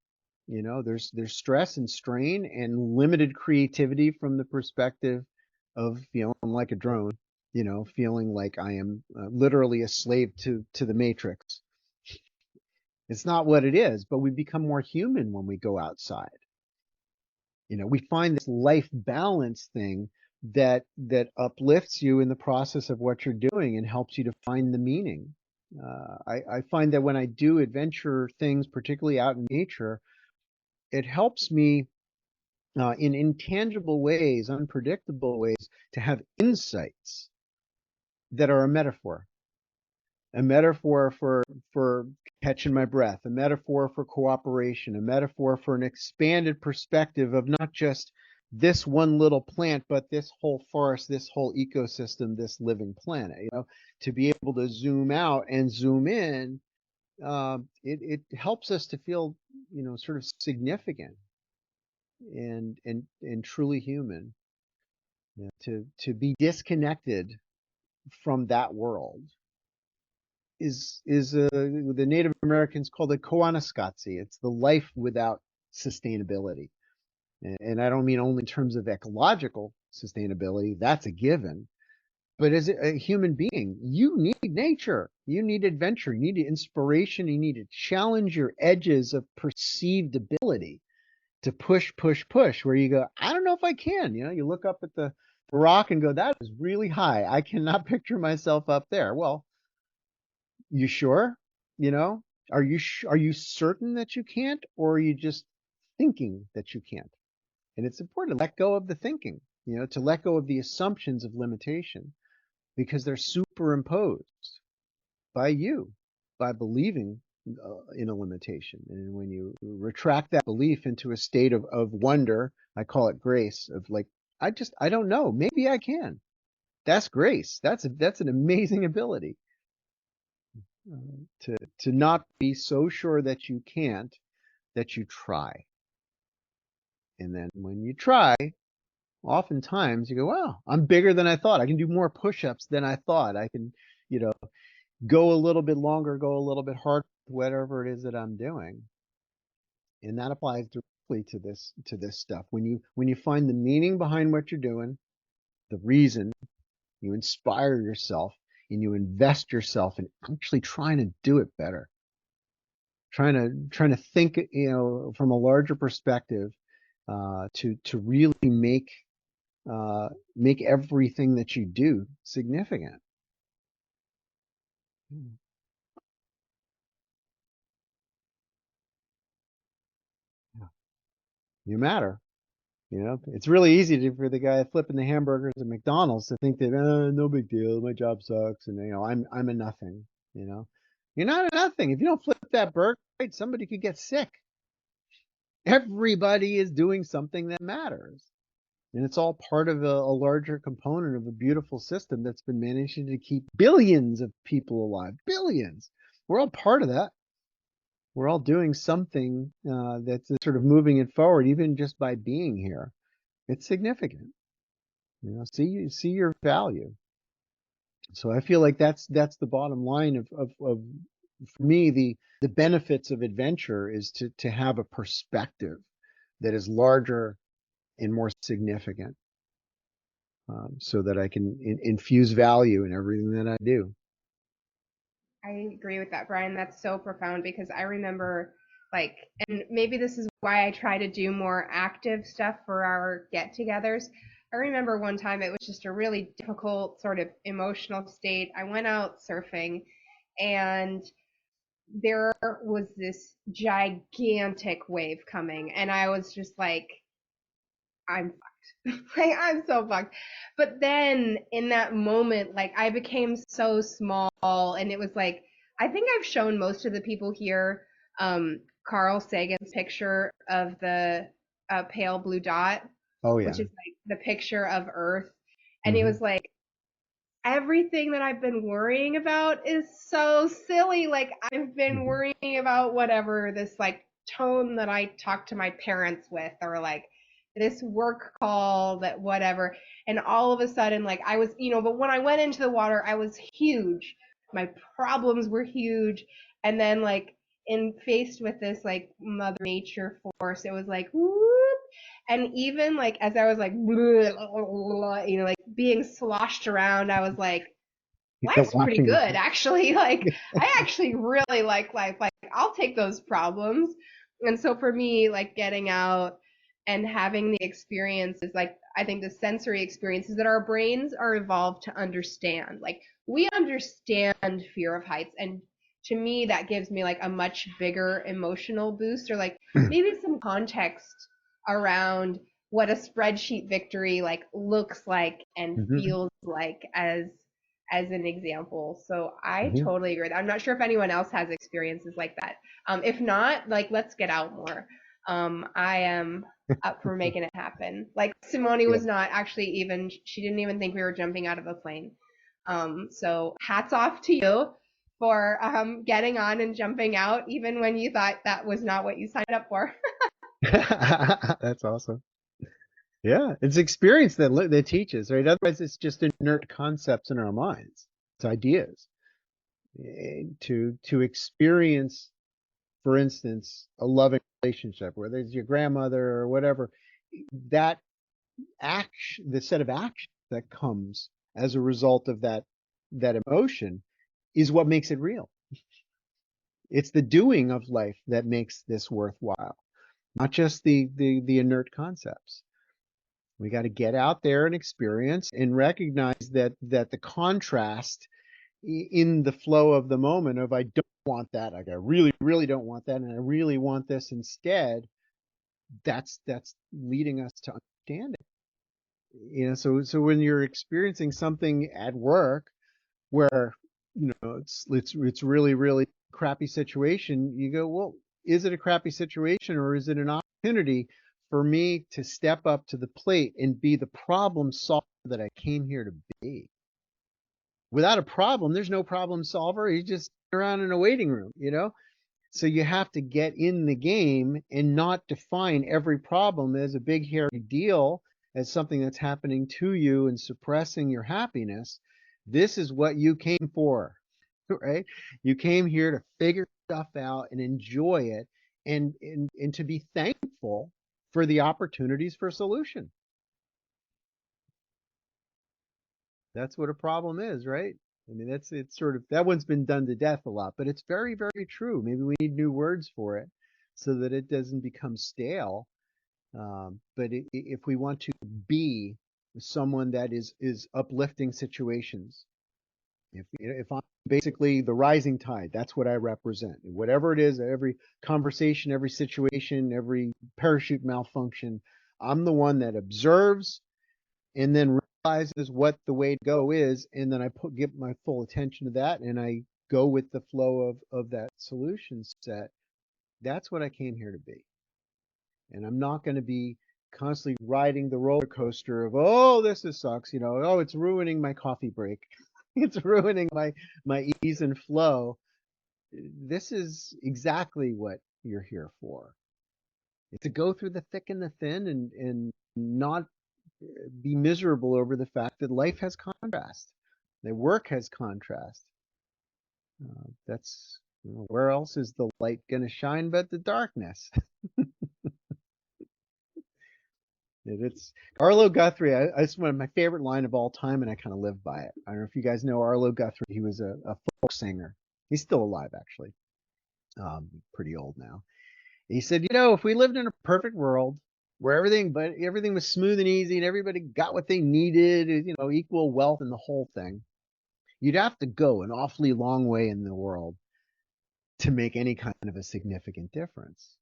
There's stress and strain and limited creativity from the perspective of feeling like a drone, feeling like I am literally a slave to the matrix. It's not what it is, but we become more human when we go outside. We find this life balance thing that uplifts you in the process of what you're doing and helps you to find the meaning. I find that when I do adventure things, particularly out in nature, it helps me in intangible ways, unpredictable ways, to have insights that are a metaphor for catching my breath, a metaphor for cooperation, a metaphor for an expanded perspective of not just this one little plant, but this whole forest, this whole ecosystem, this living planet. To be able to zoom out and zoom in, it helps us to feel, sort of significant and truly human. To be disconnected from that world is the Native Americans called it Koanaskatsi. It's the life without sustainability. And I don't mean only in terms of ecological sustainability, that's a given. But as a human being, you need nature, you need adventure, you need inspiration, you need to challenge your edges of perceived ability, to push, push, push, where you go, I don't know if I can. You look up at the rock and go, that is really high. I cannot picture myself up there. Well, you sure? You know, are you certain that you can't, or are you just thinking that you can't? And it's important to let go of the thinking, to let go of the assumptions of limitation, because they're superimposed by you, by believing in a limitation. And when you retract that belief into a state of wonder, I call it grace, of like, I don't know, maybe I can. That's grace. That's an amazing ability, to not be so sure that you can't, that you try. And then when you try, oftentimes you go, wow, I'm bigger than I thought. I can do more push-ups than I thought. I can, you know, go a little bit longer, go a little bit harder, whatever it is that I'm doing. And that applies directly to this stuff. When you find the meaning behind what you're doing, the reason, you inspire yourself and you invest yourself in actually trying to do it better. Trying to think, from a larger perspective, to really make everything that you do significant. Yeah. You matter. It's really easy for the guy flipping the hamburgers at McDonald's to think that, no big deal, my job sucks, and I'm a nothing. You're not a nothing. If you don't flip that burger, right, somebody could get sick. Everybody is doing something that matters. And it's all part of a larger component of a beautiful system that's been managing to keep billions of people alive. Billions. We're all part of that. We're all doing something that's sort of moving it forward, even just by being here. It's significant. See your value. So I feel like that's the bottom line of for me, the benefits of adventure is to have a perspective that is larger and more significant, so that I can infuse value in everything that I do. I agree with that, Brian. That's so profound, because I remember, like, and maybe this is why I try to do more active stuff for our get-togethers. I remember one time it was just a really difficult sort of emotional state. I went out surfing, and there was this gigantic wave coming, and I was just like, I'm fucked. Like, I'm so fucked. But then in that moment, like, I became so small, and it was like, I think I've shown most of the people here Carl Sagan's picture of the pale blue dot, Oh which yeah. is like the picture of Earth. And it Hmm. was like, everything that I've been worrying about is so silly. Like, I've been Hmm. worrying about whatever, this like tone that I talk to my parents with, or like this work call, that whatever. And all of a sudden, like, I was, but when I went into the water, I was huge. My problems were huge. And then, like, in faced with this like mother nature force, it was like whoop. And even like as I was like like being sloshed around, I was like, Yeah, life's pretty watching it. good actually. Like I actually really like life. Like I'll take those problems. And so for me, like getting out and having the experiences, like I think the sensory experiences that our brains are evolved to understand. Like we understand fear of heights, and to me that gives me like a much bigger emotional boost, or like maybe some context around what a spreadsheet victory like looks like and Hmm. feels like as an example. So I Hmm. totally agree. I'm not sure if anyone else has experiences like that. If not, like let's get out more. I am up for making it happen. Like Simone Yeah. was not actually even, she didn't even think we were jumping out of a plane. So hats off to you for getting on and jumping out, even when you thought that was not what you signed up for. That's awesome. Yeah, it's experience that teaches, right? Otherwise, it's just inert concepts in our minds. It's ideas. To experience, for instance, a loving relationship, whether it's your grandmother or whatever, that action, the set of actions that comes as a result of that emotion, is what makes it real. It's the doing of life that makes this worthwhile, not just the inert concepts. We got to get out there and experience and recognize that the contrast in the flow of the moment of I don't want that, like I really, really don't want that, and I really want this instead, that's leading us to understanding. So when you're experiencing something at work where it's really, really crappy situation, you go, well, is it a crappy situation or is it an opportunity for me to step up to the plate and be the problem solver that I came here to be? Without a problem, there's no problem solver. You just sit around in a waiting room. So you have to get in the game and not define every problem as a big hairy deal, as something that's happening to you and suppressing your happiness. This is what you came for, right? You came here to figure stuff out and enjoy it, and to be thankful for the opportunities for solution. That's what a problem is, right? I mean, it's sort of, that one's been done to death a lot, but it's very, very true. Maybe we need new words for it so that it doesn't become stale. But if we want to be someone that is uplifting situations, if I'm basically the rising tide, that's what I represent. Whatever it is, every conversation, every situation, every parachute malfunction, I'm the one that observes and then realizes what the way to go is, and then I give my full attention to that, and I go with the flow of that solution set. That's what I came here to be, and I'm not going to be constantly riding the roller coaster of, oh, this is sucks, oh, it's ruining my coffee break, it's ruining my ease and flow. This is exactly what you're here for. It's to go through the thick and the thin, and not be miserable over the fact that life has contrast, that work has contrast. That's where else is the light going to shine but the darkness? It's Arlo Guthrie. It's one of my favorite line of all time, and I kind of live by it. I don't know if you guys know Arlo Guthrie. He was a folk singer. He's still alive, actually. Pretty old now. He said, if we lived in a perfect world where everything was smooth and easy and everybody got what they needed, equal wealth and the whole thing, you'd have to go an awfully long way in the world to make any kind of a significant difference.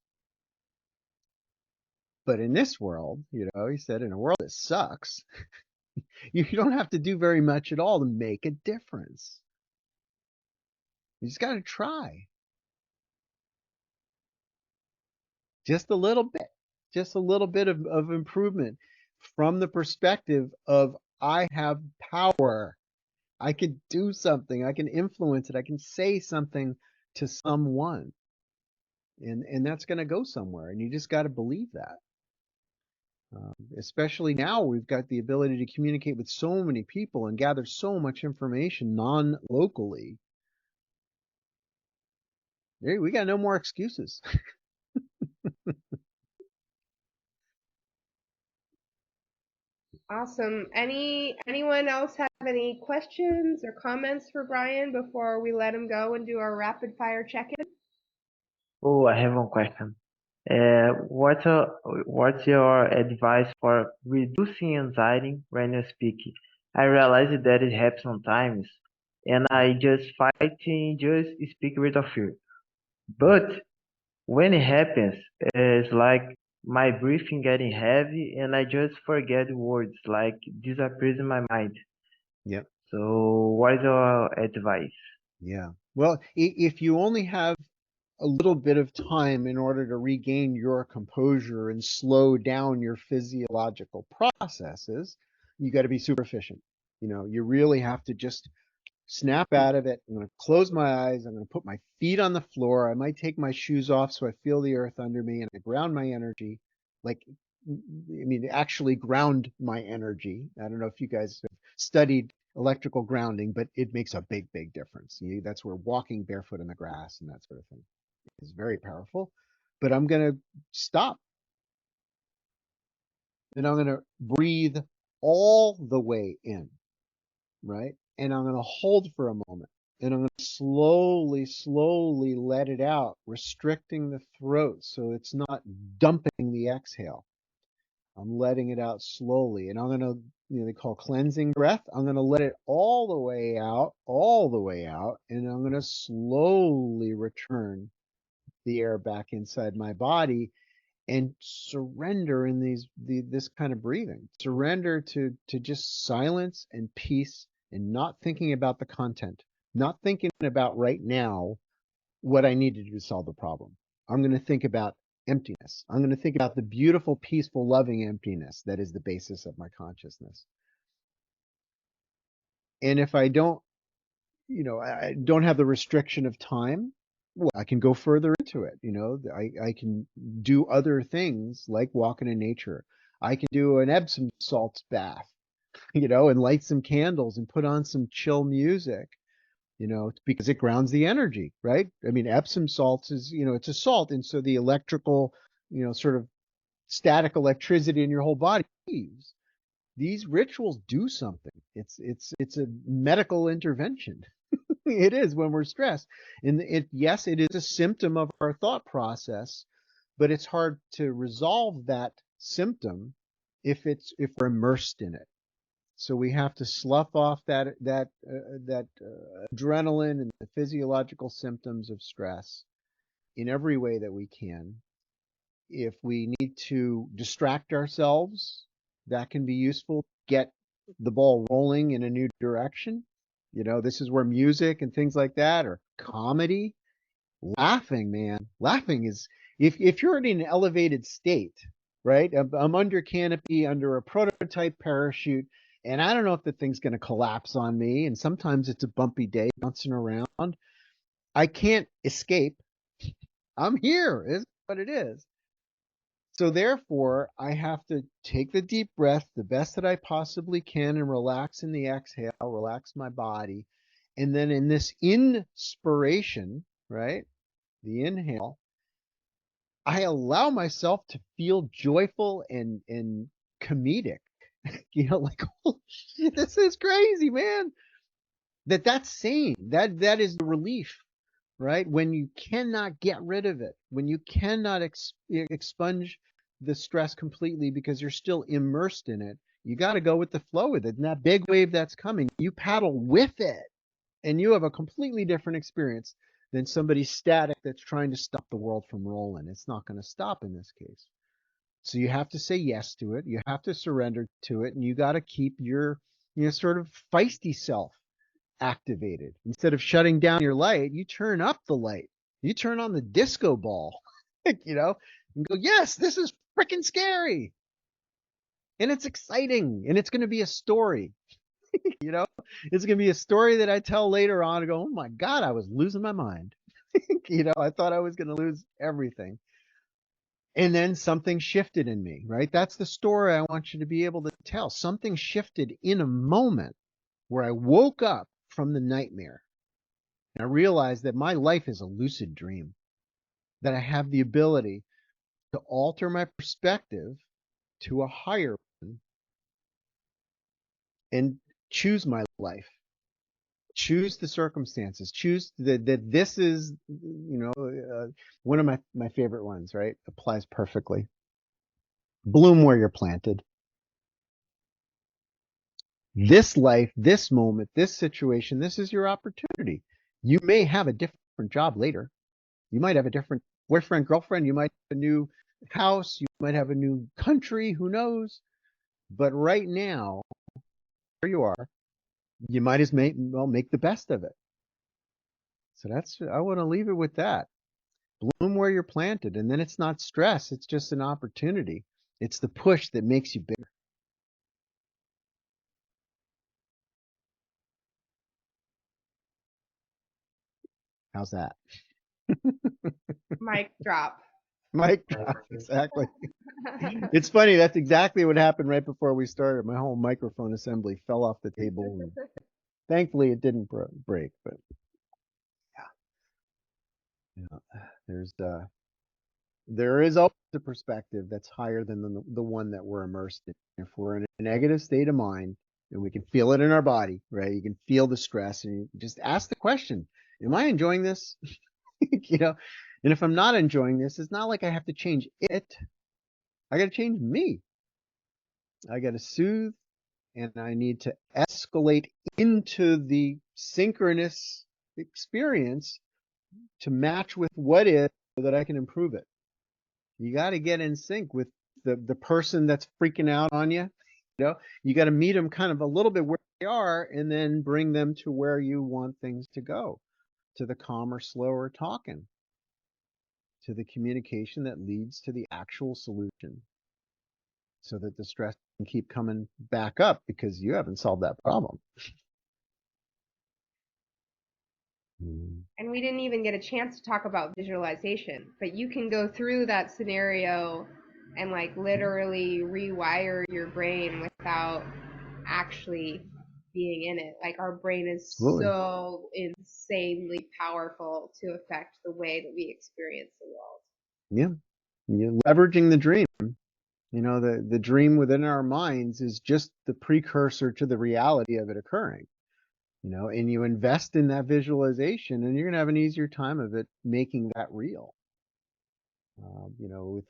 But in this world, he said, in a world that sucks, you don't have to do very much at all to make a difference. You just got to try just a little bit, of improvement from the perspective of I have power. I can do something. I can influence it. I can say something to someone. And that's going to go somewhere. And you just got to believe that. Especially now, we've got the ability to communicate with so many people and gather so much information non-locally. We got no more excuses. Awesome. Anyone else have any questions or comments for Brian before we let him go and do our rapid fire check-in? Oh, I have one question. What's your advice for reducing anxiety when you speak? I realize that it happens sometimes, and I just fighting just speak with a fear. But when it happens, it's like my breathing getting heavy, and I just forget words, like disappears in my mind. Yep. So, what is your advice? Yeah. Well, if you only have a little bit of time in order to regain your composure and slow down your physiological processes, you got to be super efficient. You really have to just snap out of it. I'm going to close my eyes. I'm going to put my feet on the floor. I might take my shoes off so I feel the earth under me and I ground my energy. Like, I mean, actually ground my energy. I don't know if you guys have studied electrical grounding, but it makes a big, big difference. That's where walking barefoot in the grass and that sort of thing is very powerful. But I'm going to stop and I'm going to breathe all the way in, right? And I'm going to hold for a moment and I'm going to slowly, slowly let it out, restricting the throat so it's not dumping the exhale. I'm letting it out slowly and I'm going to, they call cleansing breath. I'm going to let it all the way out, and I'm going to slowly return the air back inside my body and surrender in this kind of breathing. Surrender to just silence and peace and not thinking about the content, not thinking about right now what I need to do to solve the problem. I'm going to think about emptiness. I'm going to think about the beautiful, peaceful, loving emptiness that is the basis of my consciousness. And if I don't, I don't have the restriction of time, well, I can go further into it. I can do other things like walking in nature. I can do an Epsom salts bath, and light some candles and put on some chill music, because it grounds the energy, right? I mean, Epsom salts is, it's a salt. And so the electrical, sort of static electricity in your whole body leaves. These rituals do something. It's a medical intervention. It is when we're stressed. And yes, it is a symptom of our thought process, but it's hard to resolve that symptom if we're immersed in it. So we have to slough off that adrenaline and the physiological symptoms of stress in every way that we can. If we need to distract ourselves, that can be useful. Get the ball rolling in a new direction. This is where music and things like that, or comedy, laughing, man. Laughing is, if you're in an elevated state, right? I'm under canopy, under a prototype parachute, and I don't know if the thing's going to collapse on me. And sometimes it's a bumpy day, bouncing around. I can't escape. I'm here, is what it is. So therefore, I have to take the deep breath the best that I possibly can and relax in the exhale, relax my body. And then in this inspiration, right, the inhale, I allow myself to feel joyful and comedic. Like, oh, shit, this is crazy, man. That's sane. That is the relief, right? When you cannot get rid of it, when you cannot expunge the stress completely because you're still immersed in it, you got to go with the flow with it. And that big wave that's coming, you paddle with it, and you have a completely different experience than somebody static that's trying to stop the world from rolling. It's not going to stop in this case. So you have to say yes to it. You have to surrender to it, and you got to keep your, sort of feisty self activated. Instead of shutting down your light, you turn up the light. You turn on the disco ball, and go, yes, this is freaking scary. And it's exciting. And it's going to be a story, it's going to be a story that I tell later on and go, oh my God, I was losing my mind. I thought I was going to lose everything. And then something shifted in me, right? That's the story I want you to be able to tell. Something shifted in a moment where I woke up from the nightmare. And I realize that my life is a lucid dream, that I have the ability to alter my perspective to a higher one and choose my life, choose the circumstances, choose that this is, one of my favorite ones, right? Applies perfectly. Bloom where you're planted. This life, this moment, this situation, this is your opportunity. You may have a different job later. You might have a different boyfriend, girlfriend. You might have a new house. You might have a new country. Who knows? But right now, where you are, you might as well make the best of it. So I want to leave it with that. Bloom where you're planted. And then it's not stress. It's just an opportunity. It's the push that makes you bigger. How's that? Mic drop. Mic drop. Exactly. It's funny. That's exactly what happened right before we started. My whole microphone assembly fell off the table. And thankfully, it didn't break. But yeah, there is always a perspective that's higher than the one that we're immersed in. If we're in a negative state of mind, and we can feel it in our body, right? You can feel the stress, and you just ask the question: am I enjoying this? And if I'm not enjoying this, it's not like I have to change it. I got to change me. I got to soothe, and I need to escalate into the synchronous experience to match with what is, so that I can improve it. You got to get in sync with the person that's freaking out on you. You got to meet them kind of a little bit where they are, and then bring them to where you want things to go, to the calmer, slower talking, to the communication that leads to the actual solution, so that the stress can keep coming back up because you haven't solved that problem. And we didn't even get a chance to talk about visualization, but you can go through that scenario and like literally rewire your brain without actually being in it. Like our brain is Absolutely. so insanely powerful to affect the way that we experience the world. Yeah. You're leveraging the dream. The dream within our minds is just the precursor to the reality of it occurring. And you invest in that visualization, and you're going to have an easier time of it making that real.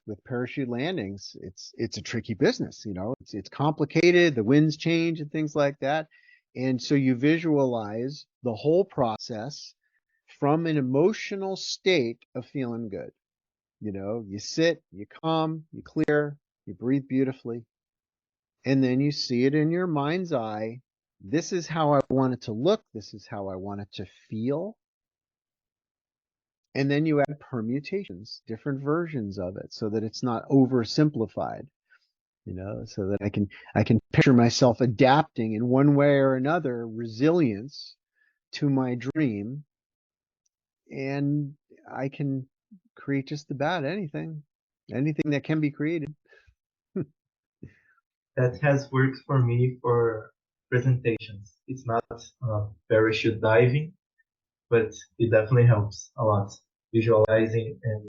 With parachute landings, it's a tricky business. It's complicated. The winds change and things like that. And so you visualize the whole process from an emotional state of feeling good. You sit, you calm, you clear, you breathe beautifully, and then you see it in your mind's eye. This is how I want it to look. This is how I want it to feel. And then you add permutations, different versions of it, so that it's not oversimplified, so that I can picture myself adapting in one way or another, resilience to my dream, and I can create just about anything that can be created. That has worked for me for presentations. It's not parachute diving, but it definitely helps a lot. Visualizing, and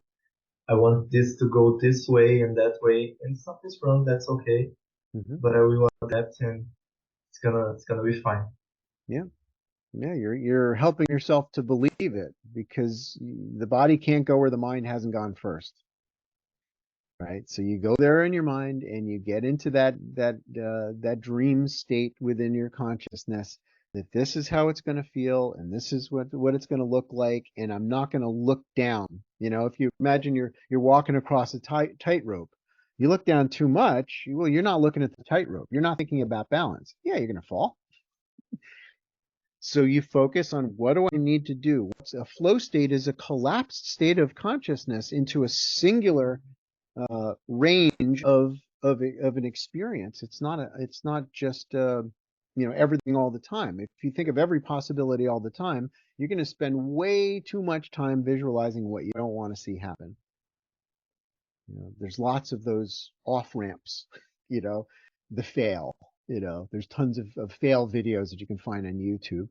I want this to go this way and that way, and something's wrong, that's okay. Mm-hmm. But I will adapt, and it's gonna be fine. Yeah. Yeah, you're helping yourself to believe it, because the body can't go where the mind hasn't gone first. Right? So you go there in your mind, and you get into that dream state within your consciousness, that this is how it's going to feel, and this is what it's going to look like, and I'm not going to look down. If you imagine you're walking across a tightrope, you look down too much, well, you're not looking at the tightrope. You're not thinking about balance. Yeah, you're going to fall. So you focus on, what do I need to do? A flow state is a collapsed state of consciousness into a singular range of an experience. It's not just everything all the time. If you think of every possibility all the time, you're going to spend way too much time visualizing what you don't want to see happen. There's lots of those off ramps. The fail. There's tons of fail videos that you can find on YouTube.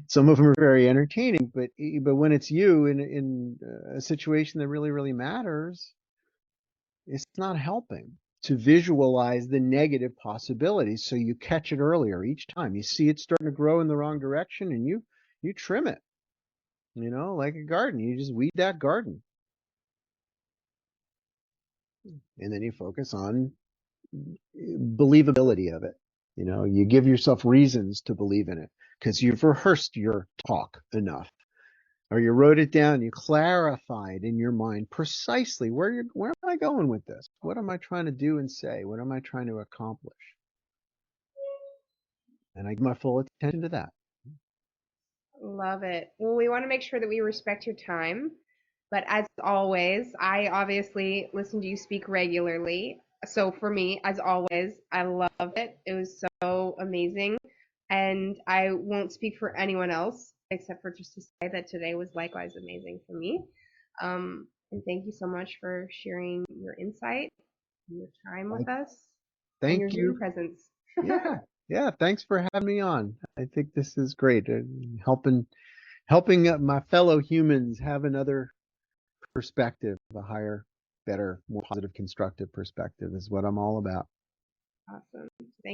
Some of them are very entertaining, but when it's you in a situation that really, really matters, it's not helping to visualize the negative possibilities so you catch it earlier each time. You see it starting to grow in the wrong direction and you trim it, like a garden. You just weed that garden. And then you focus on believability of it. You give yourself reasons to believe in it because you've rehearsed your talk enough, or you wrote it down, you clarified in your mind precisely where am I going with this? What am I trying to do and say? What am I trying to accomplish? And I give my full attention to that. Love it. Well, we want to make sure that we respect your time. But as always, I obviously listen to you speak regularly. So for me, as always, I loved it. It was so amazing. And I won't speak for anyone else except for just to say that today was likewise amazing for me. And thank you so much for sharing your insight and your time with us and your Thank Zoom you. presence. Yeah. Thanks for having me on. I think this is great. Helping my fellow humans have another perspective, a higher, better, more positive, constructive perspective is what I'm all about. Awesome. Thank